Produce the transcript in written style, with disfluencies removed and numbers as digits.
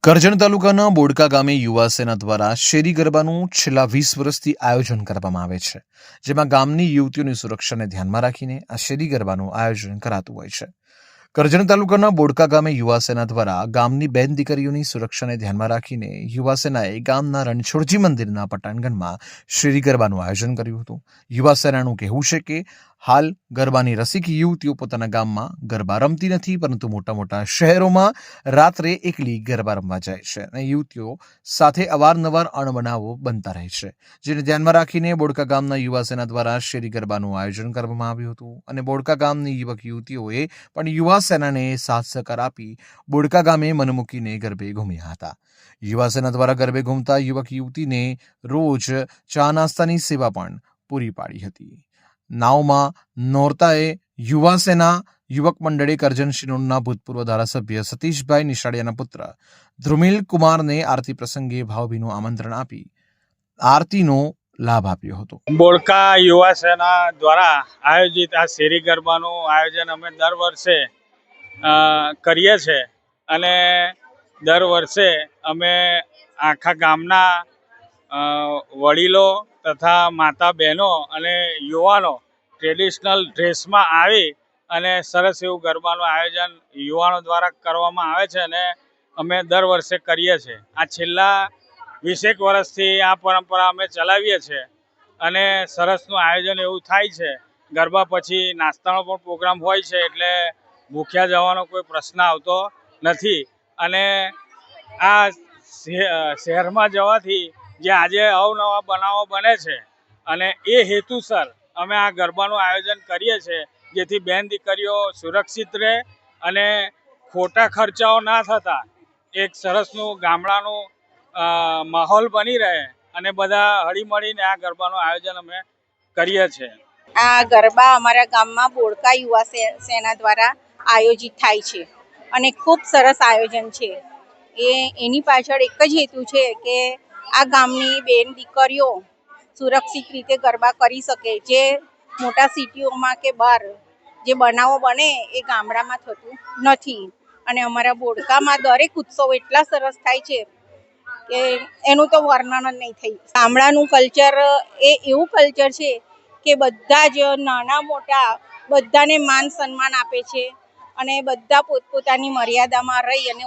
કરજણ તાલુકાના બોડકા ગામે યુવા સેના દ્વારા શેરી ગરબાનું છેલ્લા 20 વર્ષથી આયોજન કરવામાં આવે છે, જેમાં ગામની યુવતીઓની સુરક્ષાને ધ્યાનમાં રાખીને આ શેરી ગરબાનું આયોજન કરાતું હોય છે. કરજણ તાલુકાના બોડકા ગામે યુવા સેના દ્વારા ગામની બેન દીકરીઓની સુરક્ષાને ધ્યાનમાં રાખીને યુવા સેનાએ ગામના રણછોડજી મંદિરના પટાંગણમાં શેરી ગરબાનું આયોજન કર્યું હતું. યુવા સેનાનું કહેવું છે કે હાલ ગરબાની રસિક યુવતીઓ પોતાના ગામમાં ગરબા રમતી નથી, પરંતુ મોટા મોટા શહેરોમાં રાત્રે એકલી ગરબા રમવા જાય છે અને યુવતીઓ સાથે અવારનવાર અણબનાવો બનતા રહે છે, જેને ધ્યાનમાં રાખીને બોડકા ગામના યુવા સેના દ્વારા શેરી ગરબાનું આયોજન કરવામાં આવ્યું હતું અને બોડકા ગામની યુવક યુવતીઓએ પણ યુવા સેનાને સાથ સહકાર આપી બોડકા ગામે મન મૂકીને ગરબે ઘૂમ્યા હતા. યુવા સેના દ્વારા ગરબે ઘૂમતા યુવક યુવતીને રોજ ચા નાસ્તાની સેવા પણ પૂરી પાડી હતી. નાવમાં નોરતાએ યુવા સેના યુવક મંડળે કરજણ શિનોરના ભૂતપૂર્વ ધારાસભ્ય સતીશભાઈ નિશાળિયાના પુત્ર ધ્રુમિલ કુમારને આરતી પ્રસંગે ભાવભીનું આમંત્રણ આપી આરતીનો લાભ આપ્યો હતો. બોડકા યુવા સેના દ્વારા આયોજિત આ શેરી ગરબાનું આયોજન અમે દર વર્ષે કરીએ છીએ અને દર વર્ષે અમે આખા ગામના વડીલો તથા માતા બહેનો અને યુવાનો ટ્રેડિશનલ ડ્રેસમાં આવી અને સરસ એવું ગરબાનું આયોજન યુવાનો દ્વારા કરવામાં આવે છે અને અમે દર વર્ષે કરીએ છીએ. આ છેલ્લા 20 વર્ષથી આ પરંપરા અમે ચલાવીએ છીએ અને સરસનું આયોજન એવું થાય છે. ગરબા પછી નાસ્તાનો પણ પ્રોગ્રામ હોય છે, એટલે ભૂખ્યા જવાનો કોઈ પ્રશ્ન આવતો નથી અને આ શહેરમાં જવાથી જે આજે અવનવા બનાવો બને છે અને એ હેતુસર અમે આ ગરબાનું આયોજન કરીએ છીએ, જેથી બેન દીકરીઓ સુરક્ષિત રહે અને ખોટા ખર્ચાઓ ના થતા એક સરસનું ગામડાનું માહોલ બની રહે અને બધા હળીમળીને આ ગરબાનું આયોજન અમે કરીએ છીએ. આ ગરબા અમારા ગામમાં બોડકા યુવા સેના દ્વારા આયોજિત થાય છે અને ખૂબ સરસ આયોજન છે. એની પાછળ એક જ હેતુ છે કે આ ગામની બેન દીકરીઓ સુરક્ષિત રીતે ગરબા કરી શકે. જે મોટા સિટીઓમાં કે બહાર જે બનાવો બને એ ગામડામાં થતું નથી અને અમારા બોડકામાં દરેક ઉત્સવ એટલા સરસ થાય છે કે એનું તો વર્ણન જ નહીં થઈ. ગામડાનું કલ્ચર એ એવું કલ્ચર છે કે બધા જ નાના મોટા બધાને માન સન્માન આપે છે અને બધા પોતપોતાની મર્યાદામાં રહી અને